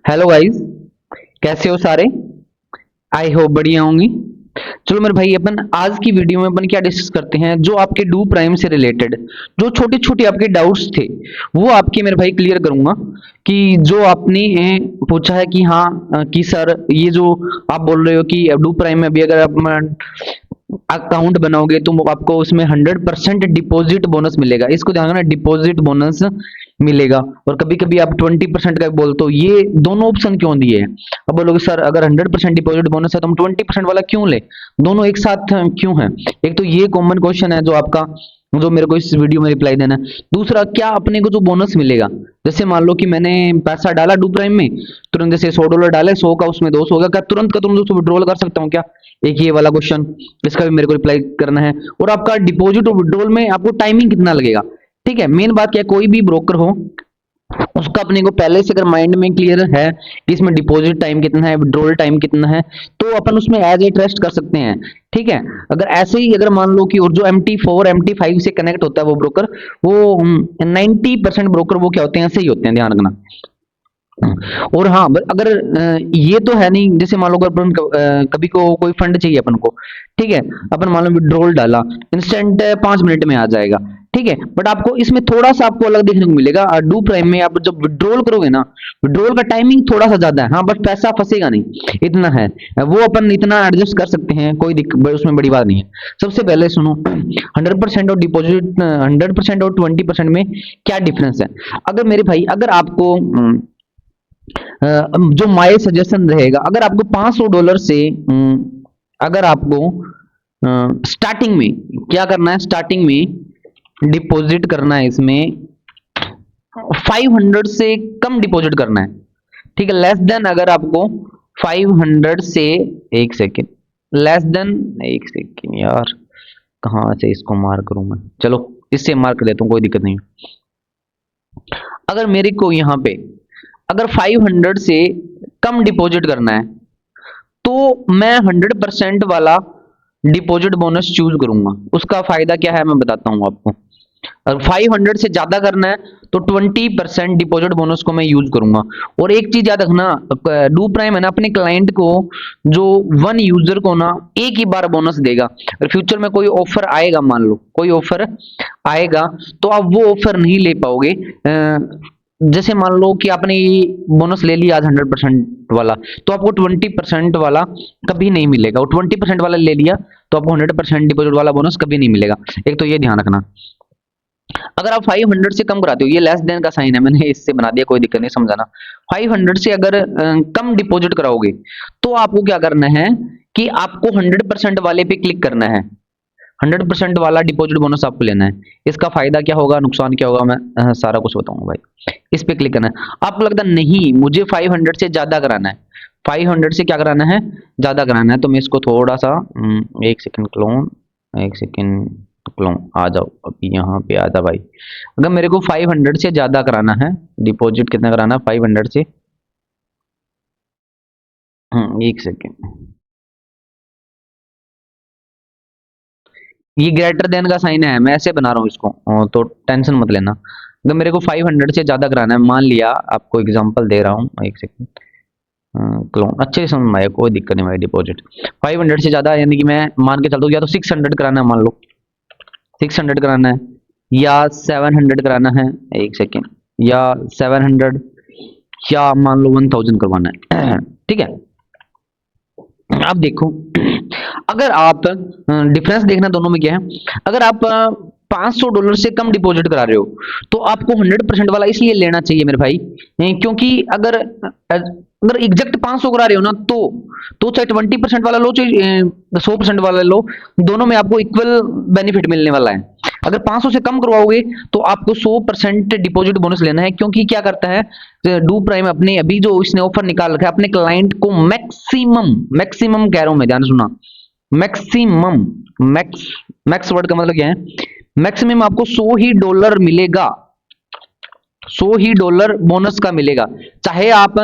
Hello guys, कैसे हो सारे। आई होप बढ़िया होंगी। चलो मेरे भाई, अपन आज की वीडियो में अपन क्या डिस्कस करते हैं, जो आपके डू प्राइम से रिलेटेड जो छोटे छोटे आपके डाउट्स थे वो आपके मेरे भाई क्लियर करूंगा। कि जो आपने पूछा है कि हाँ, कि सर ये जो आप बोल रहे हो कि डू प्राइम में भी अगर आप अकाउंट बनाओगे तो आपको उसमें 100% डिपॉजिट बोनस मिलेगा। इसको ध्यान रखना, डिपॉजिट बोनस मिलेगा। और कभी कभी आप 20% का बोलते हो, ये दोनों ऑप्शन क्यों दिए हैं। अब बोलोगे सर अगर 100% डिपॉजिट बोनस है तो हम 20% वाला क्यों ले, दोनों एक साथ क्यों है। एक तो ये कॉमन क्वेश्चन है जो आपका, जो मेरे को इस वीडियो में रिप्लाई देना है। दूसरा, क्या अपने को जो बोनस मिलेगा, जैसे मान लो कि मैंने पैसा डाला डू प्राइम में, तुरंत जैसे $100 डाले, 100 का उसमें 200 होगा, क्या तुरंत का तुरंत उसको विड्रॉल कर सकता हूँ क्या। एक ये वाला क्वेश्चन, इसका भी मेरे को रिप्लाई करना है। और आपका डिपॉजिट और विड्रॉल में आपको टाइमिंग कितना लगेगा। ठीक है, मेन बात क्या है, कोई भी ब्रोकर हो उसका अपने को पहले से अगर माइंड में क्लियर है कि इसमें डिपॉजिट टाइम कितना है, विड्रॉल टाइम कितना है, तो अपन उसमें एज ए ट्रस्ट कर सकते हैं। ठीक है, अगर ऐसे ही अगर मान लो कि और जो MT4 MT5 से कनेक्ट होता है वो ब्रोकर, वो 90% ब्रोकर वो क्या होते हैं, ऐसे ही होते हैं, ध्यान रखना। और हाँ, अगर ये तो है नहीं, जैसे मान लो अगर अपन कभी को कोई फंड चाहिए अपन को, ठीक है, अपन मान लो विड्रॉल डाला, इंस्टेंट 5 मिनट में आ जाएगा। ठीक है, बट आपको इसमें थोड़ा सा आपको अलग देखने को मिलेगा। डू प्राइम में आप जब विड्रॉल करोगे ना, विड्रॉल का टाइमिंग थोड़ा सा ज्यादा है, हाँ, बट पैसा फंसेगा नहीं, इतना है। वो अपन इतना एडजस्ट कर सकते हैं, कोई दिक्कत उसमें बड़ी बात नहीं है। सबसे पहले सुनो, 100% और डिपॉजिट 100% और 20% में क्या डिफरेंस है। अगर मेरे भाई, अगर आपको जो माय सजेशन रहेगा, अगर आपको $500 से अगर आपको स्टार्टिंग में क्या करना है, स्टार्टिंग में डिपॉजिट करना है, इसमें 500 से कम डिपॉजिट करना है। ठीक है, लेस देन, अगर आपको 500 से, एक सेकेंड, लेस देन, एक सेकेंड यार, कहाँ से इसको मार्क करूं मैं, चलो इससे मार्क कर देता हूं, कोई दिक्कत नहीं। अगर मेरे को यहाँ पे अगर 500 से कम डिपॉजिट करना है तो मैं 100% वाला डिपॉजिट बोनस चूज करूंगा। उसका फायदा क्या है मैं बताता हूं आपको। अगर 500 से ज्यादा करना है तो 20% डिपॉजिट बोनस को मैं यूज करूंगा। और एक चीज याद रखना, डू प्राइम है ना, अपने क्लाइंट को, जो वन यूजर को ना, एक ही बार बोनस देगा। अगर फ्यूचर में कोई ऑफर आएगा, मान लो कोई ऑफर आएगा, तो आप वो ऑफर नहीं ले पाओगे। जैसे मान लो कि आपने बोनस ले लिया आज 100% वाला, तो आपको 20% वाला कभी नहीं मिलेगा। और 20% वाला ले लिया तो आपको 100% डिपॉजिट वाला बोनस कभी नहीं मिलेगा। एक तो ये ध्यान रखना। अगर आप 500 से कम कराते हो, ये लेस देन का साइन है, मैंने इससे बना दिया, कोई दिक्कत नहीं, समझाना। 500 से अगर कम डिपॉजिट कराओगे तो आपको क्या करना है कि आपको 100% वाले पे क्लिक करना है। 100% वाला डिपॉजिट बोनस आपको लेना है। इसका फायदा क्या होगा, नुकसान क्या होगा, मैं सारा कुछ बताऊंगा भाई। इस पे क्लिक करना है। आपको लगता है नहीं मुझे 500 से ज्यादा कराना है, 500 से क्या कराना है, ज्यादा कराना है, तो मैं इसको थोड़ा सा, एक सेकंड क्लोन, एक सेकंड क्लोन, आ जाओ अभी यहाँ पे, आ जा भाई। अगर मेरे को 500 से ज्यादा कराना है, डिपॉजिट कितना कराना है 500 से, एक सेकेंड, ये ग्रेटर देन का साइन है, मैं ऐसे बना रहा हूँ इसको, तो टेंशन मत लेना। अगर मेरे को 500 से ज्यादा कराना है, मान लिया आपको एग्जांपल दे रहा हूँ, एक सेकंड, क्लोन अच्छे से समझ में आया, कोई दिक्कत नहीं भाई। डिपॉजिट 500 से ज्यादा, यानी कि मैं मान के चलता हूँ, या तो 600 कराना है, मान लो 600 कराना है, या 700 कराना है, एक सेकेंड, या 700, या मान लो 1000 करवाना है। ठीक है, अब देखो, अगर आप डिफरेंस देखना दोनों में क्या है। अगर आप $500 से कम डिपॉजिट करा रहे हो तो आपको 100% वाला इसलिए लेना चाहिए मेरे भाई, क्योंकि अगर एग्जैक्ट 500 करा रहे हो ना, तो चाहे 20% वाला लो, चाहे 100% वाला लो, दोनों में आपको इक्वल बेनिफिट मिलने वाला है। अगर 500 से कम करवाओगे तो आपको 100% डिपॉजिट बोनस लेना है, क्योंकि क्या करता है डू प्राइम, अपने अभी जो इसने ऑफर निकाल रखा है, अपने क्लाइंट को मैक्सिमम, मैक्सिमम कह रहा हूं मैं, ध्यान सुना, मैक्सिमम, मैक्स वर्ड का मतलब क्या है, मैक्सिमम आपको $100 ही मिलेगा, $100 ही बोनस का मिलेगा। चाहे आप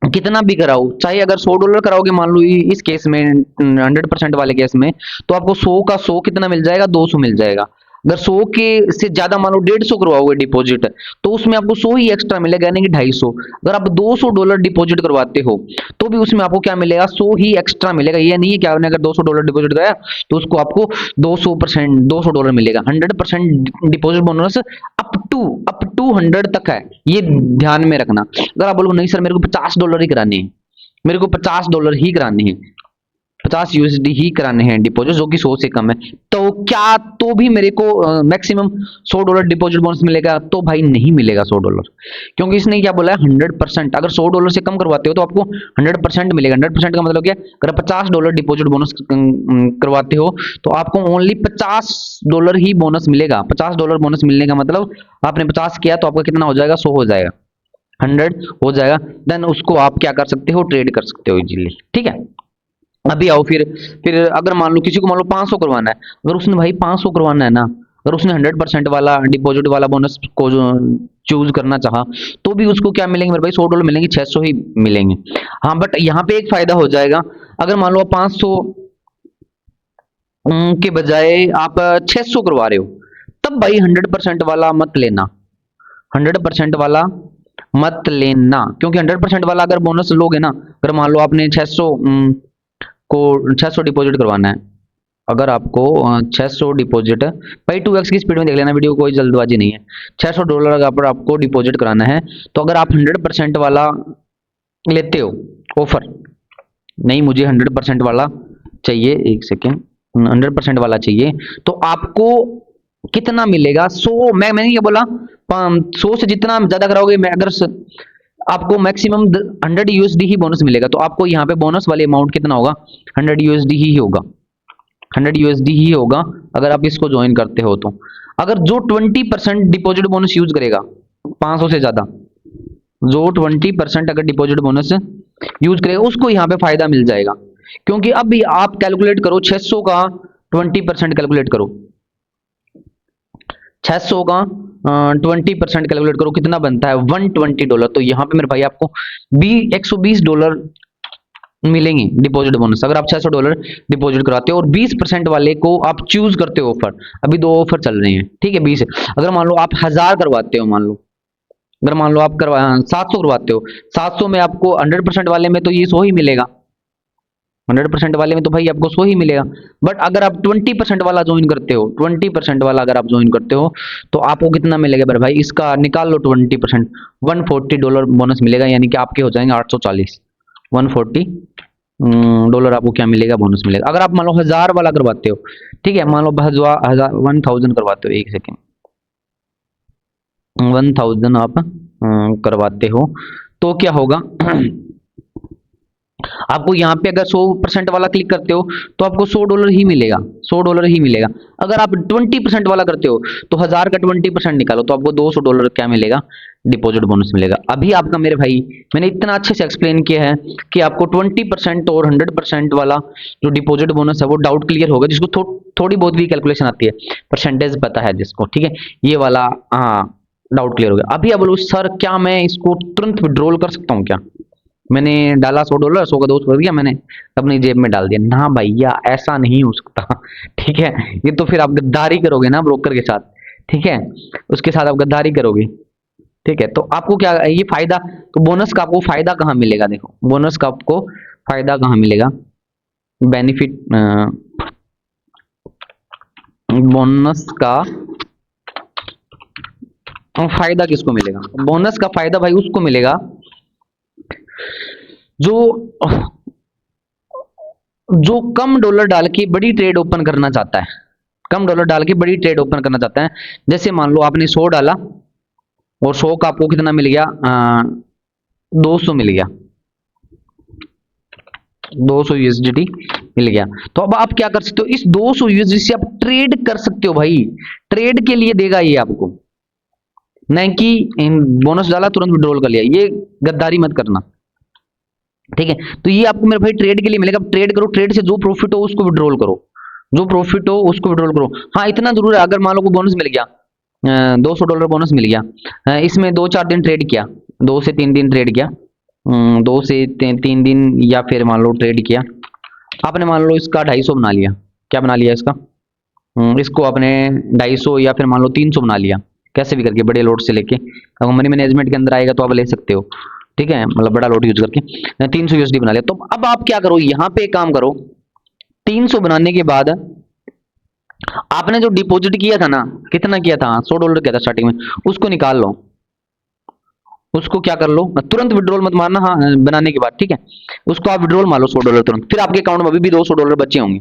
कितना भी कराओ, चाहे अगर $100 कराओगे, मान लो इस केस में 100% वाले केस में, तो आपको 100 का 100 कितना मिल जाएगा, 200 मिल जाएगा। अगर 100 के से ज्यादा मान लो 150 करवाओगे डिपॉजिट, तो उसमें आपको 100 ही एक्स्ट्रा मिलेगा, यानी कि 250। अगर आप $200 डिपॉजिट करवाते हो तो भी उसमें आपको क्या मिलेगा, 100 ही एक्स्ट्रा मिलेगा। ये नहीं है कि आपने अगर $200 डिपॉजिट कराया तो उसको आपको 200% $200 मिलेगा। 100% डिपॉजिट बोनस अप टू 100 तक है, ये ध्यान में रखना। अगर आप बोलोगे नहीं सर मेरे को $50 ही कराने हैं, मेरे को $50 ही कराने हैं, 50 यूएसडी ही कराने हैं डिपॉजिट, जो कि 100 से कम है, तो क्या तो भी मेरे को मैक्सिमम $100 डिपॉजिट बोनस मिलेगा? तो भाई नहीं मिलेगा $100, क्योंकि इसने क्या बोला है 100%। अगर $100 से कम करवाते हो तो आपको 100% मिलेगा। 100% का मतलब क्या है, अगर $50 डिपॉजिट बोनस करवाते हो तो आपको ओनली $50 ही बोनस मिलेगा। $50 बोनस मिलने का मतलब आपने 50 किया तो आपका कितना हो जाएगा, 100 हो जाएगा, 100 हो जाएगा। देन उसको आप क्या कर सकते हो, ट्रेड कर सकते हो इजीली, ठीक है। अभी आओ फिर अगर मान लो किसी को मान लो 500 करवाना है, अगर उसने भाई 500 करवाना है ना, अगर उसने 100% वाला डिपॉजिट वाला बोनस को जो चूज करना चाहा, तो भी उसको क्या मिलेंगे मेरे भाई, $100 मिलेंगे, 600 ही मिलेंगे। हाँ बट यहाँ पे एक फायदा हो जाएगा, अगर मान लो आप 500 के बजाय आप 600 करवा रहे हो, तब भाई 100% वाला मत लेना, 100% वाला मत लेना, क्योंकि 100% वाला अगर बोनस लोगे ना, अगर मान लो आपने 600 डिपॉजिट करवाना है, अगर आपको 600 डिपॉजिट, भाई 2x की स्पीड में देख लेना वीडियो, कोई जल्दबाजी नहीं है। $600 अगर आपको डिपॉजिट कराना है, तो अगर आप 100% वाला लेते हो ऑफर, नहीं मुझे 100% वाला चाहिए, एक सेकेंड, 100% वाला चाहिए, तो आपको कितना मिलेगा, 100, मैंने ये बोला 100 से जितना ज्यादा कराओगे, मैं अगर आपको मैक्सिमम 100 यूएसडी ही बोनस मिलेगा, तो आपको यहाँ पे बोनस वाली अमाउंट कितना होगा, 100 यूएसडी ही होगा, 100 यूएसडी ही होगा अगर आप इसको ज्वाइन करते हो तो। अगर जो 20% डिपॉजिट बोनस यूज करेगा 500 से ज्यादा, जो 20% अगर डिपॉजिट बोनस यूज करेगा उसको यहाँ पे फायदा मिल जाएगा, क्योंकि अब आप कैलकुलेट करो 600 का 20% कैलकुलेट करो, 600 का 20% कैलकुलेट करो, कितना बनता है, $120। तो यहाँ पे मेरे भाई आपको $120 मिलेंगे डिपॉजिट बोनस, अगर आप $600 डिपॉजिट कराते हो और 20% वाले को आप चूज करते हो ऑफर। अभी 2 ऑफर चल रहे हैं, ठीक है, 20। अगर मान लो आप 1000 करवाते हो, मान लो अगर मान लो आप 700 करवाते हो, 700 में आपको 100% वाले में तो ये 100 ही मिलेगा, 100% वाले में तो भाई आपको 100 ही मिलेगा। बट अगर आप 20% वाला ज्वाइन करते हो, 20% वाला अगर आप ज्वाइन करते हो, तो आपको कितना मिलेगा मेरे भाई, इसका निकाल लो 20%, $140 बोनस मिलेगा, यानी कि आपके हो जाएंगे 840, $140 आपको क्या मिलेगा, बोनस मिलेगा। अगर आप मान लो 1000 वाला करवाते हो, ठीक है, मान लो 1000 करवाते हो, एक सेकेंड, 1000 आप करवाते हो, तो क्या होगा आपको यहाँ पे अगर 100% वाला क्लिक करते हो तो आपको $100 ही मिलेगा, $100 ही मिलेगा। अगर आप 20% वाला करते हो तो 1000 का 20% निकालो तो आपको $200 क्या मिलेगा, डिपॉजिट बोनस मिलेगा। अभी आपका मेरे भाई मैंने इतना अच्छे से एक्सप्लेन किया है कि आपको 20% और 100% वाला जो डिपॉजिट बोनस है वो डाउट क्लियर होगा, जिसको थोड़ी बहुत भी कैलकुलेशन आती है, परसेंटेज पता है जिसको, ठीक है, ये वाला हाँ डाउट क्लियर हो गया। अभी आप बोलो सर क्या मैं इसको तुरंत विड्रॉल कर सकता हूँ क्या, मैंने डाला $100, 100 का 200 कर दिया मैंने, अपनी जेब में डाल दिया, ना भैया ऐसा नहीं हो सकता ठीक है, ये तो फिर आप गद्दारी करोगे ना ब्रोकर के साथ, ठीक है, उसके साथ आप गद्दारी करोगे, ठीक है। तो आपको क्या ये फायदा, तो बोनस का आपको फायदा कहाँ मिलेगा, देखो बोनस का आपको फायदा कहाँ मिलेगा, बेनिफिट, बोनस का फायदा किसको मिलेगा, बोनस का फायदा भाई उसको मिलेगा जो जो कम डॉलर डाल के बड़ी ट्रेड ओपन करना चाहता है, कम डॉलर डाल के बड़ी ट्रेड ओपन करना चाहता है। जैसे मान लो आपने 100 डाला और 100 का आपको कितना मिल गया, 200 मिल गया, 200 यूएसडीटी मिल गया। तो अब आप क्या कर सकते हो, इस 200 यूएसडी से आप ट्रेड कर सकते हो भाई, ट्रेड के लिए देगा ये आपको, नहीं कि बोनस डाला तुरंत विड्रॉल कर लिया, ये गद्दारी मत करना, ठीक है। तो ये आपको मेरे भाई ट्रेड के लिए मिलेगा, ट्रेड करो, ट्रेड से जो प्रॉफिट हो उसको विड्रॉल करो, जो प्रॉफिट हो उसको विड्रॉल करो। हाँ इतना जरूर है, अगर मान लो को बोनस मिल गया, $200 बोनस मिल गया, इसमें 2-4 दिन ट्रेड किया, 2 से 3 दिन ट्रेड किया, 2 से 3 दिन या फिर मान लो ट्रेड किया आपने, मान लो इसका 250 बना लिया, क्या बना लिया इसका इसको आपने 250 या फिर मान लो 300 बना लिया, कैसे भी करके बड़े लोड से लेके। अगर मनी मैनेजमेंट के अंदर आएगा तो आप ले सकते हो, ठीक है, मतलब बड़ा लोड यूज करके 300 यूएसडी बना लिया। तो अब आप क्या करो, यहाँ पे एक काम करो, 300 बनाने के बाद आपने जो डिपॉजिट किया था ना, कितना किया था, $100 किया था स्टार्टिंग में, उसको निकाल लो। उसको क्या कर लो, तुरंत विड्रॉल मत मारना, हाँ बनाने के बाद, ठीक है, उसको आप विड्रॉल मार लो $100 तुरंत। फिर आपके अकाउंट में अभी भी $200 बचे होंगे।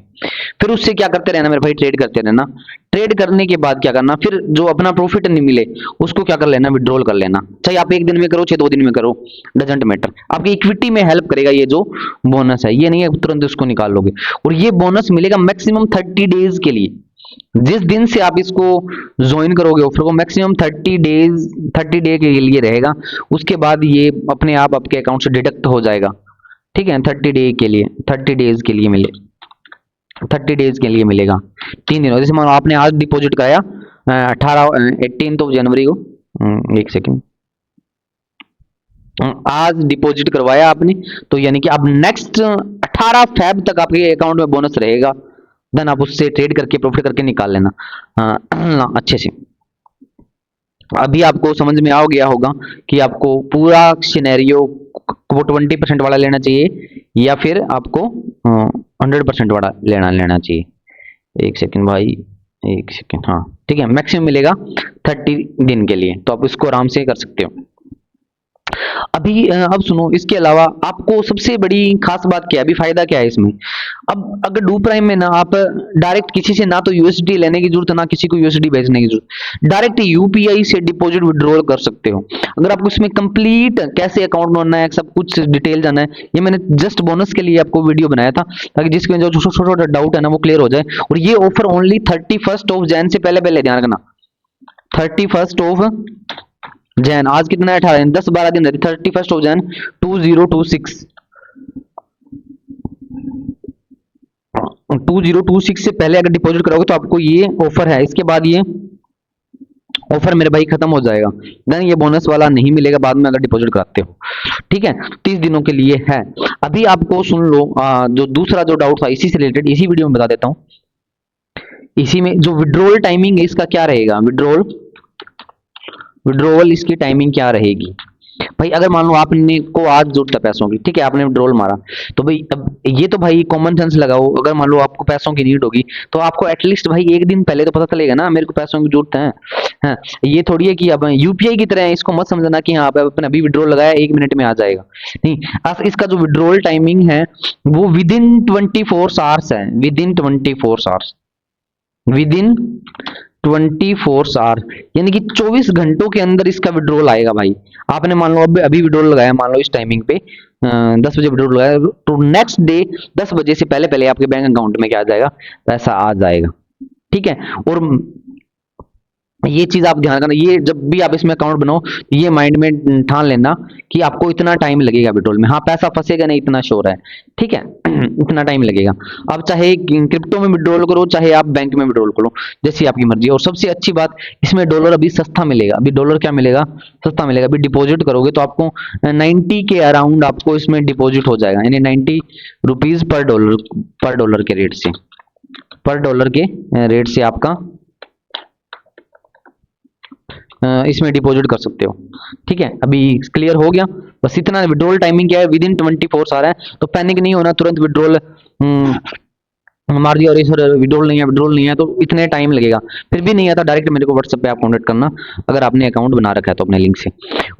फिर उससे क्या करते रहना मेरे भाई, ट्रेड करते रहना। ट्रेड करने के बाद क्या करना, फिर जो अपना प्रॉफिट नहीं मिले उसको क्या कर लेना, विड्रॉल कर लेना। चाहे आप 1 दिन में करो, चाहे 2 दिन में करो, डजेंट मैटर। आपकी इक्विटी में हेल्प करेगा ये जो बोनस है। ये नहीं है तुरंत उसको निकाल लोगे। और ये बोनस मिलेगा मैक्सिमम 30 डेज के लिए। जिस दिन से आप इसको ज्वाइन करोगे ऑफर को, मैक्सिमम 30 डे के लिए रहेगा। उसके बाद ये अपने आप आपके अकाउंट से डिडक्ट हो जाएगा, ठीक है। 30 डे के लिए, 30 डेज के लिए मिले, 30 डेज के लिए मिलेगा। 3 दिनों, जैसे मान लो आपने आज डिपॉजिट कराया 18 जनवरी को, एक सेकेंड, आज डिपॉजिट करवाया आपने, तो यानी कि अब नेक्स्ट 18 फेब तक आपके अकाउंट में बोनस रहेगा। देन आप उससे ट्रेड करके प्रॉफिट करके निकाल लेना अच्छे से। अभी आपको समझ में आ गया होगा कि आपको पूरा सिनेरियो वो 20% वाला लेना चाहिए या फिर आपको 100% वाला लेना चाहिए। एक सेकंड भाई, एक सेकंड, हाँ ठीक है। मैक्सिमम मिलेगा 30 दिन के लिए, तो आप इसको आराम से कर सकते हो। अभी अब सुनो, इसके अलावा आपको सबसे बड़ी खास बात क्या है, अभी फायदा क्या है इसमें। अब अगर डू प्राइम में ना आप डायरेक्ट किसी से ना तो यूएसडी लेने की जरूरत है, ना किसी को यूएसडी भेजने की जरूरत, डायरेक्ट यूपीआई से डिपॉजिट विड्रॉल कर सकते हो। अगर आपको इसमें कंप्लीट कैसे अकाउंट बनना है, सब कुछ डिटेल जाना है, ये मैंने जस्ट बोनस के लिए आपको वीडियो बनाया था, ताकि जिसके जो छोटा डाउट है ना वो क्लियर हो जाए। और ये ऑफर ओनली 31 जैन से पहले पहले ध्यान रखना, 31 जैन, आज कितना है, 18, 10-12 दिन रहते, 31 जैन 2026, 2026 से पहले अगर डिपॉजिट करोगे तो आपको ये ऑफर है। इसके बाद ये ऑफर मेरे भाई खत्म हो जाएगा, देन ये बोनस वाला नहीं मिलेगा बाद में अगर डिपॉजिट कराते हो, ठीक है। 30 दिनों के लिए है। अभी आपको सुन लो, जो दूसरा जो डाउट था इसी से रिलेटेड, इसी वीडियो में बता देता हूं। इसी में जो विड्रॉल टाइमिंग है इसका क्या रहेगा, विड्रॉल इसकी टाइमिंग क्या रहेगी भाई। अगर मान लो आपने को आज जरूरत है पैसों की, ठीक है, आपने विड्रॉल मारा, तो भाई अब ये तो भाई कॉमन सेंस लगाओ। अगर मान लो आपको पैसों की नीड होगी तो आपको एटलीस्ट भाई 1 दिन पहले तो पता चलेगा ना मेरे को पैसों की जरूरत है। हाँ, ये थोड़ी है कि अब यूपीआई की तरह है, इसको मत समझना कि हाँ आपने अभी विड्रॉल लगाया 1 मिनट में आ जाएगा, नहीं। इसका जो विड्रॉल टाइमिंग है वो विद इन 24 आवर्स है, within 24 hours, within 24 hour, यानी कि 24 घंटों के अंदर इसका विड्रॉल आएगा भाई। आपने मान लो अभी विड्रॉल लगाया, मान लो इस टाइमिंग पे 10 बजे विड्रॉल लगाया, तो नेक्स्ट डे 10 बजे से पहले पहले आपके बैंक अकाउंट में क्या आ जाएगा, पैसा आ जाएगा, ठीक है। और ये चीज आप ध्यान रखना, ये जब भी आप इसमें अकाउंट बनाओ ये माइंड में ठान लेना कि आपको इतना टाइम लगेगा विड्रॉल में। हाँ पैसा फंसेगा नहीं, इतना श्योर है, ठीक है इतना टाइम लगेगा। आप चाहे क्रिप्टो में विड्रॉल करो, चाहे आप बैंक में विड्रॉल करो, जैसी आपकी मर्जी। और सबसे अच्छी बात, इसमें डॉलर अभी सस्ता मिलेगा। अभी डॉलर क्या मिलेगा, सस्ता मिलेगा। अभी डिपॉजिट करोगे तो आपको 90 के अराउंड आपको इसमें डिपॉजिट हो जाएगा, यानी 90 रुपीज पर डॉलर के रेट से, पर डॉलर के रेट से आपका इसमें डिपॉजिट कर सकते हो, ठीक है। अभी क्लियर हो गया, बस इतना। विड्रॉल टाइमिंग क्या है, विद इन 24 आ रहा है, तो पैनिक नहीं होना, तुरंत विड्रॉल मार दिया और ये सर विड्रॉल नहीं है, तो इतने टाइम लगेगा। फिर भी नहीं आता, डायरेक्ट मेरे को व्हाट्सएप पे आप कॉन्टेक्ट करना अगर आपने अकाउंट बना रखा है तो अपने लिंक से।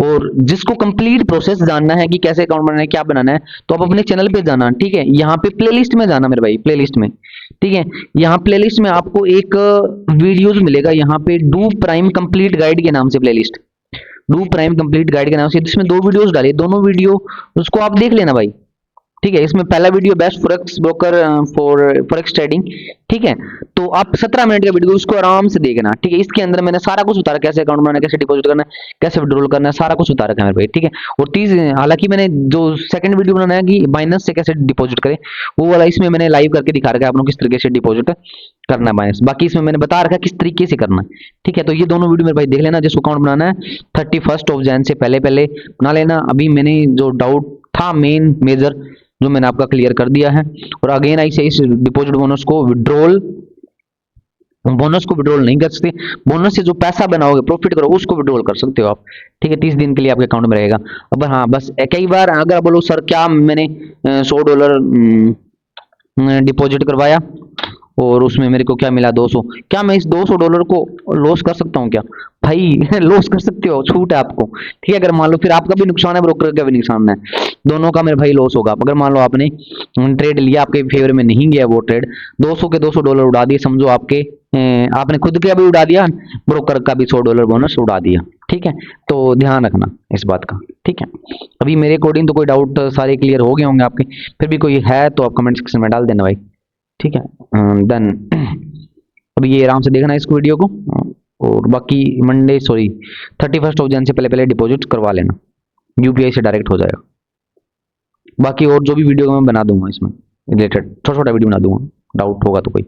और जिसको कंप्लीट प्रोसेस जानना है कि कैसे अकाउंट बनाना है, क्या बनाना है, तो आप अपने चैनल पे जाना, ठीक है। यहाँ पे प्लेलिस्ट में जाना मेरे भाई, प्लेलिस्ट में, ठीक है। यहाँ प्लेलिस्ट में आपको एक वीडियोज मिलेगा, यहाँ पे डू प्राइम कंप्लीट गाइड के नाम से playlist, do prime complete guide के नाम से, जिसमें 2 वीडियोस डाले, दोनों वीडियो उसको आप देख लेना भाई, ठीक है। इसमें पहला video best forex broker for forex trading, ठीक है। तो आप 17 मिनट का वीडियो उसको आराम से देखना, ठीक है। इसके अंदर मैंने सारा कुछ बता रखा है, कैसे अकाउंट बनाना है, कैसे डिपॉजिट करना है, कैसे विड्रॉल करना है, सारा कुछ बता रखा है मेरे भाई, ठीक है। और 30, हालांकि मैंने जो सेकंड वीडियो बनाना है कि बाइनेंस से कैसे डिपॉजिट करें, वो वाला इसमें मैंने लाइव करके दिखा रखा है आप लोग किस तरीके से डिपॉजिट करना है बाइनेंस। बाकी इसमें मैंने बता रखा है किस तरीके से करना है, ठीक है। तो ये दोनों वीडियो मेरे भाई देख लेना, जिसको अकाउंट बनाना है 31 जैन से पहले पहले बना लेना। अभी मैंने जो डाउट था मेन मेजर जो मैंने आपका क्लियर कर दिया है। और अगेन ऐसे इस डिपॉजिट बोनस को विड्रॉल बोनस को विड्रॉल नहीं कर सकते। बोनस से जो पैसा बनाओगे, प्रॉफिट करो, उसको विड्रॉल कर सकते हो आप। ठीक है, 30 दिन के लिए आपके अकाउंट में रहेगा। अब हाँ, बस कई बार अगर आप बोलो सर क्या मैंने $100 डिपॉजिट करवाया और उसमें मेरे को क्या मिला 200, क्या मैं इस $200 को लॉस कर सकता हूँ क्या? भाई लॉस कर सकते हो, छूट है आपको। ठीक है, अगर मान लो फिर आपका भी नुकसान है, ब्रोकर का भी नुकसान है, दोनों का मेरे भाई लॉस होगा। अगर मान लो आपने ट्रेड लिया, आपके फेवर में नहीं गया वो ट्रेड, 200 के $200 उड़ा दिए, समझो आपके आपने खुद के भी उड़ा दिया, ब्रोकर का भी $100 बोनस उड़ा दिया। ठीक है, तो ध्यान रखना इस बात का। ठीक है, अभी मेरे अकॉर्डिंग तो कोई डाउट सारे क्लियर हो गए होंगे आपके, फिर भी कोई है तो आप कमेंट सेक्शन में डाल देना भाई। ठीक है, देन अभी ये आराम से देखना इस वीडियो को, और बाकी मंडे 31 जन से पहले पहले डिपॉजिट करवा लेना, यूपीआई से डायरेक्ट हो जाएगा। बाकी और जो भी वीडियो मैं बना दूंगा इसमें रिलेटेड, छोटा छोटा वीडियो बना दूंगा, डाउट होगा तो कोई।